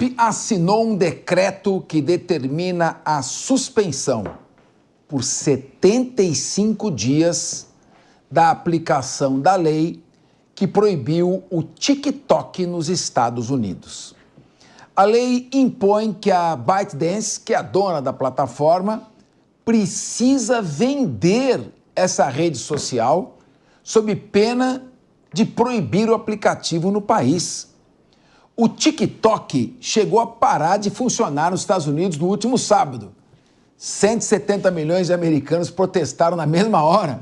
Trump assinou um decreto que determina a suspensão por 75 dias da aplicação da lei que proibiu o TikTok nos Estados Unidos. A lei impõe que a ByteDance, que é a dona da plataforma, precisa vender essa rede social sob pena de proibir o aplicativo no país. O TikTok chegou a parar de funcionar nos Estados Unidos no último sábado. 170 milhões de americanos protestaram na mesma hora.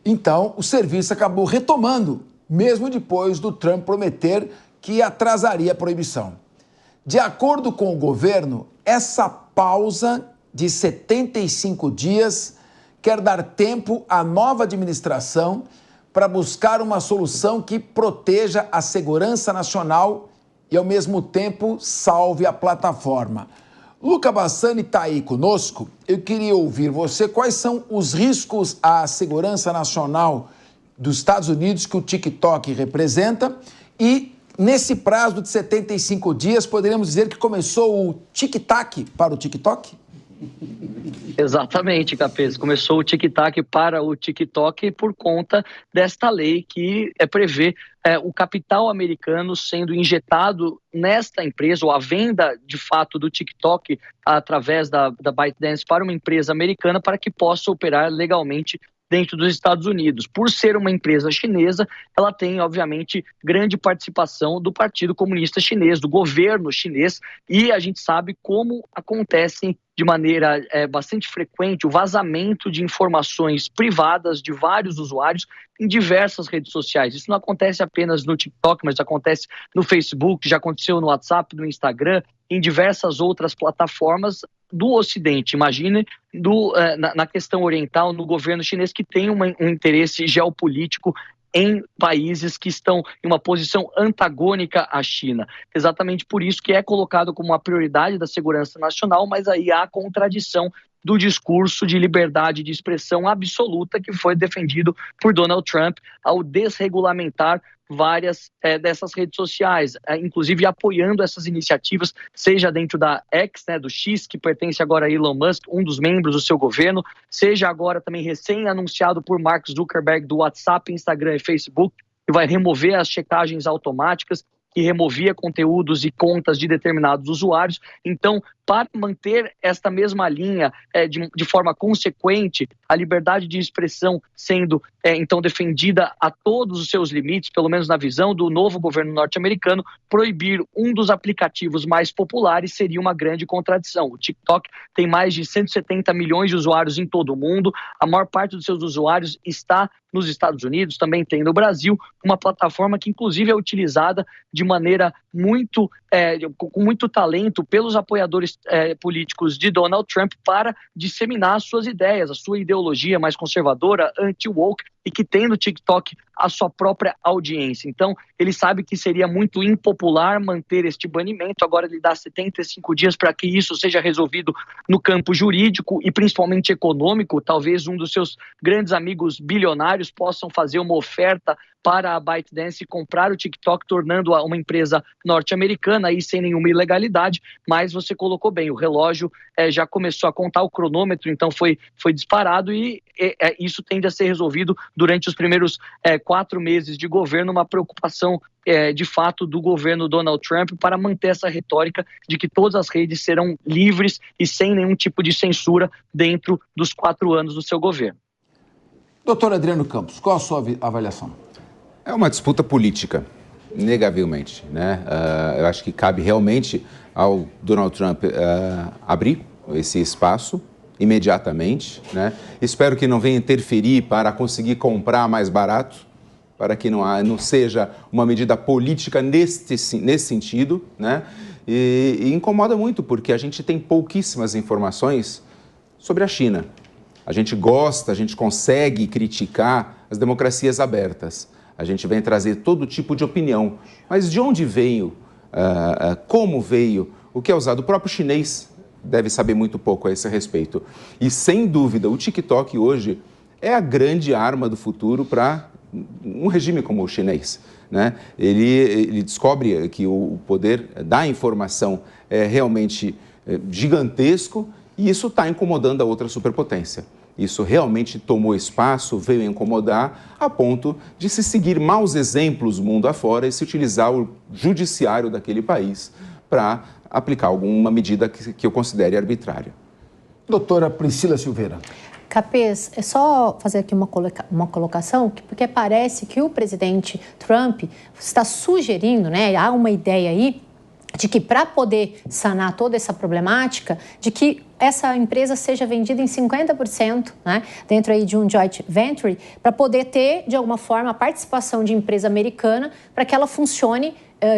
Então, o serviço acabou retomando, mesmo depois do Trump prometer que atrasaria a proibição. De acordo com o governo, essa pausa de 75 dias quer dar tempo à nova administração para buscar uma solução que proteja a segurança nacional e, ao mesmo tempo, salve a plataforma. Luca Bassani está aí conosco. Eu queria ouvir você quais são os riscos à segurança nacional dos Estados Unidos que o TikTok representa e, nesse prazo de 75 dias, poderíamos dizer que começou o tic-tac para o TikTok? Exatamente, Capês. Começou o tic-tac para o TikTok por conta desta lei que prevê o capital americano sendo injetado nesta empresa, ou a venda, de fato, do TikTok através da ByteDance para uma empresa americana para que possa operar legalmente dentro dos Estados Unidos. Por ser uma empresa chinesa, ela tem, obviamente, grande participação do Partido Comunista Chinês, do governo chinês, e a gente sabe como acontecem de maneira bastante frequente o vazamento de informações privadas de vários usuários em diversas redes sociais. Isso não acontece apenas no TikTok, mas acontece no Facebook, já aconteceu no WhatsApp, no Instagram, em diversas outras plataformas do Ocidente. Imagine na questão oriental, no governo chinês, que tem um interesse geopolítico em países que estão em uma posição antagônica à China. Exatamente por isso que é colocado como uma prioridade da segurança nacional, mas aí há contradição do discurso de liberdade de expressão absoluta que foi defendido por Donald Trump ao desregulamentar várias dessas redes sociais, inclusive apoiando essas iniciativas, seja dentro da X, do X, que pertence agora a Elon Musk, um dos membros do seu governo, seja agora também recém-anunciado por Mark Zuckerberg do WhatsApp, Instagram e Facebook, que vai remover as checagens automáticas, que removia conteúdos e contas de determinados usuários. Então, para manter esta mesma linha de forma consequente, a liberdade de expressão sendo então defendida a todos os seus limites, pelo menos na visão do novo governo norte-americano, proibir um dos aplicativos mais populares seria uma grande contradição. O TikTok tem mais de 170 milhões de usuários em todo o mundo, a maior parte dos seus usuários está nos Estados Unidos, também tem no Brasil, uma plataforma que inclusive é utilizada de maneira com muito talento pelos apoiadores políticos de Donald Trump para disseminar suas ideias, a sua ideologia mais conservadora, anti-woke, e que tem no TikTok a sua própria audiência. Então, ele sabe que seria muito impopular manter este banimento, agora ele dá 75 dias para que isso seja resolvido no campo jurídico e principalmente econômico. Talvez um dos seus grandes amigos bilionários possam fazer uma oferta para a ByteDance comprar o TikTok, tornando-a uma empresa norte-americana, aí sem nenhuma ilegalidade, mas você colocou bem, o relógio já começou a contar, o cronômetro então foi disparado e isso tende a ser resolvido durante os primeiros 4 meses de governo, uma preocupação de fato do governo Donald Trump para manter essa retórica de que todas as redes serão livres e sem nenhum tipo de censura dentro dos 4 anos do seu governo. Doutor Adriano Campos, qual a sua avaliação? É uma disputa política, negavelmente, né? Eu acho que cabe realmente ao Donald Trump abrir esse espaço imediatamente, né? Espero que não venha interferir para conseguir comprar mais barato, para que não seja uma medida política nesse sentido, né? E incomoda muito, porque a gente tem pouquíssimas informações sobre a China. A gente consegue criticar as democracias abertas. A gente vem trazer todo tipo de opinião. Mas de onde veio, como veio, o que é usado? O próprio chinês deve saber muito pouco a esse respeito. E, sem dúvida, o TikTok hoje é a grande arma do futuro para um regime como o chinês. né? Ele descobre que o poder da informação é realmente gigantesco e isso está incomodando a outra superpotência. Isso realmente tomou espaço, veio incomodar, a ponto de se seguir maus exemplos mundo afora e se utilizar o judiciário daquele país para aplicar alguma medida que eu considere arbitrária. Doutora Priscila Silveira. Capês, é só fazer aqui uma colocação, porque parece que o presidente Trump está sugerindo, né, há uma ideia aí, de que para poder sanar toda essa problemática, de que essa empresa seja vendida em 50%, né, dentro aí de um joint venture, para poder ter, de alguma forma, a participação de empresa americana para que ela funcione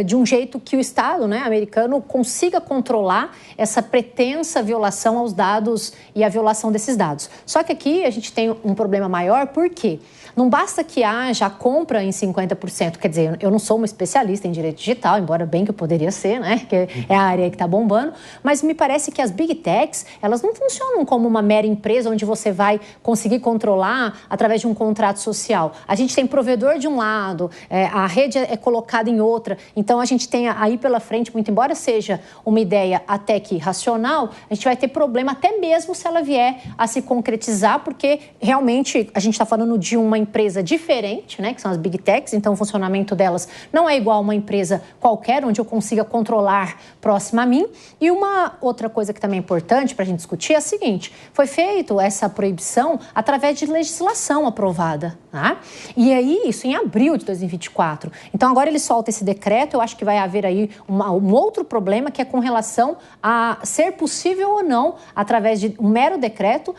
de um jeito que o Estado, né, americano consiga controlar essa pretensa violação aos dados e a violação desses dados. Só que aqui a gente tem um problema maior, por quê? Não basta que haja a compra em 50%, quer dizer, eu não sou uma especialista em direito digital, embora bem que eu poderia ser, né, que é a área que está bombando, mas me parece que as Big Techs, elas não funcionam como uma mera empresa onde você vai conseguir controlar através de um contrato social. A gente tem provedor de um lado, a rede é colocada em outra, então a gente tem aí pela frente, muito embora seja uma ideia até que racional, a gente vai ter problema até mesmo se ela vier a se concretizar, porque realmente a gente está falando de uma empresa diferente, né, que são as Big Techs, então o funcionamento delas não é igual a uma empresa qualquer, onde eu consiga controlar próxima a mim. E uma outra coisa que também é importante para a gente discutir é a seguinte, foi feita essa proibição através de legislação aprovada, tá? E aí, isso em abril de 2024. Então agora ele solta esse decreto, eu acho que vai haver aí um outro problema, que é com relação a ser possível ou não, através de um mero decreto,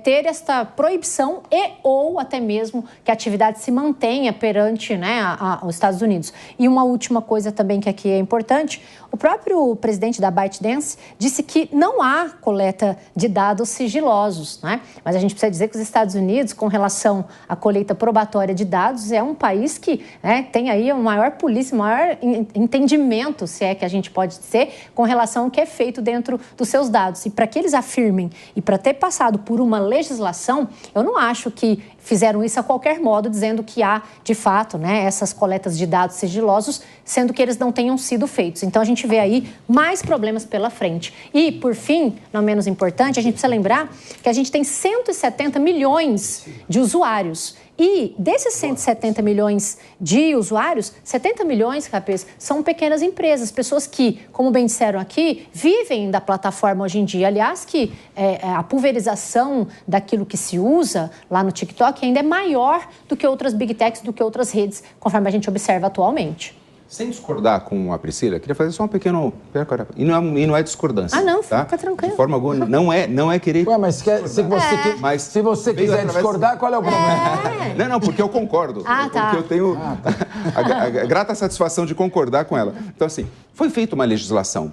ter esta proibição e ou até mesmo que a atividade se mantenha perante, né, os Estados Unidos. E uma última coisa também que aqui é importante, o próprio presidente da ByteDance disse que não há coleta de dados sigilosos, né? Mas a gente precisa dizer que os Estados Unidos, com relação à colheita probatória de dados, é um país que, né, tem aí uma maior polícia, um maior entendimento, se é que a gente pode dizer, com relação ao que é feito dentro dos seus dados. E para que eles afirmem e para ter passado por uma legislação, eu não acho que fizeram isso a qualquer modo, dizendo que há, de fato, né, essas coletas de dados sigilosos, sendo que eles não tenham sido feitos. Então, a gente vê aí mais problemas pela frente. E, por fim, não menos importante, a gente precisa lembrar que a gente tem 170 milhões de usuários. E desses 170 milhões de usuários, 70 milhões, Capês, são pequenas empresas, pessoas que, como bem disseram aqui, vivem da plataforma hoje em dia. Aliás, que a pulverização daquilo que se usa lá no TikTok ainda é maior do que outras Big Techs, do que outras redes, conforme a gente observa atualmente. Sem discordar com a Priscila, queria fazer só um pequeno... E não é discordância. Ah, não, tá? Fica tranquilo. De forma alguma, não é querer... Ué, mas se você quiser discordar, qual é o problema? Não, porque eu concordo. Tá. Porque eu tenho a grata satisfação de concordar com ela. Então, assim, foi feita uma legislação,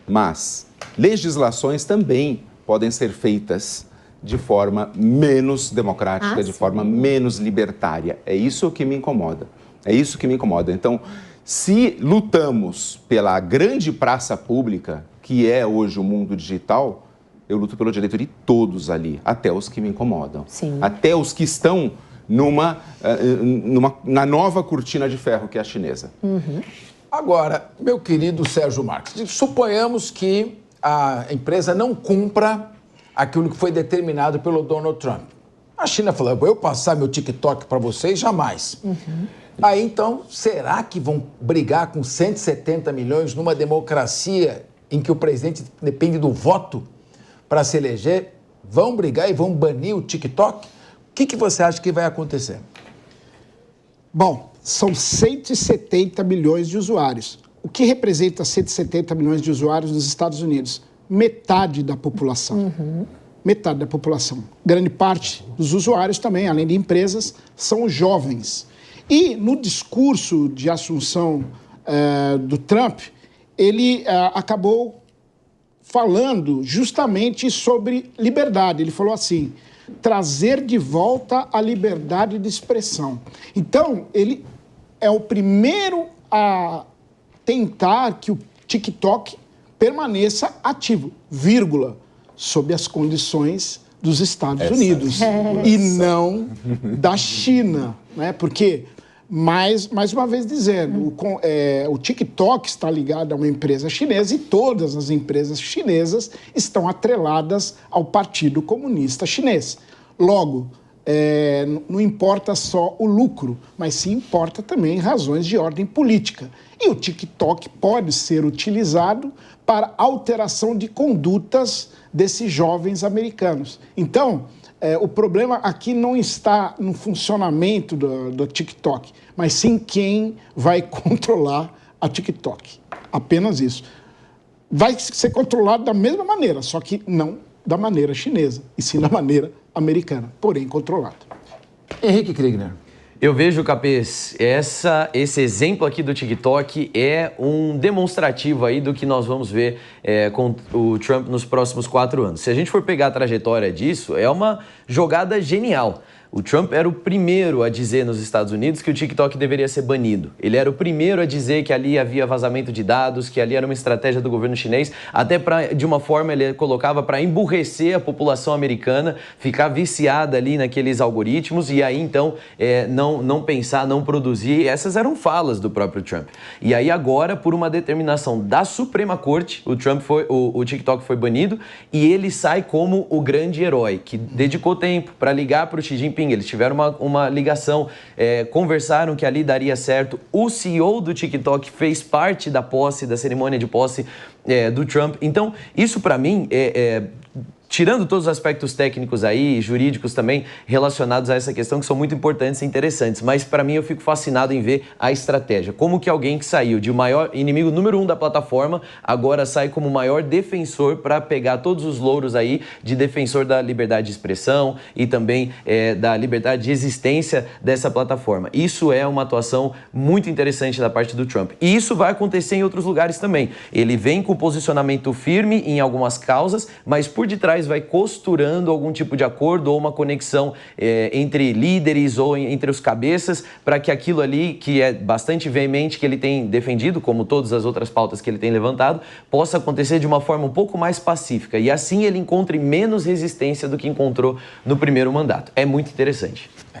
mas legislações também podem ser feitas de forma menos democrática, de forma menos libertária. É isso que me incomoda. Então, se lutamos pela grande praça pública, que é hoje o mundo digital, eu luto pelo direito de todos ali, até os que me incomodam. Sim. Até os que estão na nova cortina de ferro que é a chinesa. Uhum. Agora, meu querido Sérgio Marques, suponhamos que a empresa não cumpra aquilo que foi determinado pelo Donald Trump. A China falou, eu passar meu TikTok para vocês, jamais. Uhum. Aí, então, será que vão brigar com 170 milhões numa democracia em que o presidente depende do voto para se eleger? Vão brigar e vão banir o TikTok? O que você acha que vai acontecer? Bom, são 170 milhões de usuários. O que representa 170 milhões de usuários nos Estados Unidos? Metade da população. Uhum. Metade da população. Grande parte dos usuários também, além de empresas, são jovens. E no discurso de assunção do Trump, ele acabou falando justamente sobre liberdade. Ele falou assim, trazer de volta a liberdade de expressão. Então, ele é o primeiro a tentar que o TikTok permaneça ativo, vírgula, sob as condições dos Estados Unidos e não da China, né? Porque Mas, mais uma vez dizendo, o TikTok está ligado a uma empresa chinesa e todas as empresas chinesas estão atreladas ao Partido Comunista Chinês. Logo, não importa só o lucro, mas sim importa também razões de ordem política. E o TikTok pode ser utilizado para alteração de condutas desses jovens americanos. Então, o problema aqui não está no funcionamento do TikTok, mas sim quem vai controlar a TikTok. Apenas isso. Vai ser controlado da mesma maneira, só que não da maneira chinesa, e sim da maneira americana, porém controlado. Henrique Kriegner. Eu vejo, Capês, esse exemplo aqui do TikTok é um demonstrativo aí do que nós vamos ver com o Trump nos próximos 4 anos. Se a gente for pegar a trajetória disso, é uma jogada genial. O Trump era o primeiro a dizer nos Estados Unidos que o TikTok deveria ser banido. Ele era o primeiro a dizer que ali havia vazamento de dados, que ali era uma estratégia do governo chinês, até de uma forma ele colocava para emburrecer a população americana, ficar viciada ali naqueles algoritmos e aí então não pensar, não produzir. Essas eram falas do próprio Trump. E aí agora, por uma determinação da Suprema Corte, o TikTok foi banido e ele sai como o grande herói, que dedicou tempo para ligar para o Xi Jinping. Eles tiveram uma ligação, conversaram que ali daria certo. O CEO do TikTok fez parte da cerimônia de posse do Trump. Então, isso para mim tirando todos os aspectos técnicos aí, jurídicos também, relacionados a essa questão, que são muito importantes e interessantes, mas para mim eu fico fascinado em ver a estratégia. Como que alguém que saiu de o maior inimigo número 1 da plataforma, agora sai como o maior defensor para pegar todos os louros aí de defensor da liberdade de expressão e também da liberdade de existência dessa plataforma. Isso é uma atuação muito interessante da parte do Trump. E isso vai acontecer em outros lugares também. Ele vem com posicionamento firme em algumas causas, mas por detrás vai costurando algum tipo de acordo ou uma conexão entre líderes ou entre os cabeças para que aquilo ali, que é bastante veemente que ele tem defendido, como todas as outras pautas que ele tem levantado, possa acontecer de uma forma um pouco mais pacífica e assim ele encontre menos resistência do que encontrou no primeiro mandato. É muito interessante.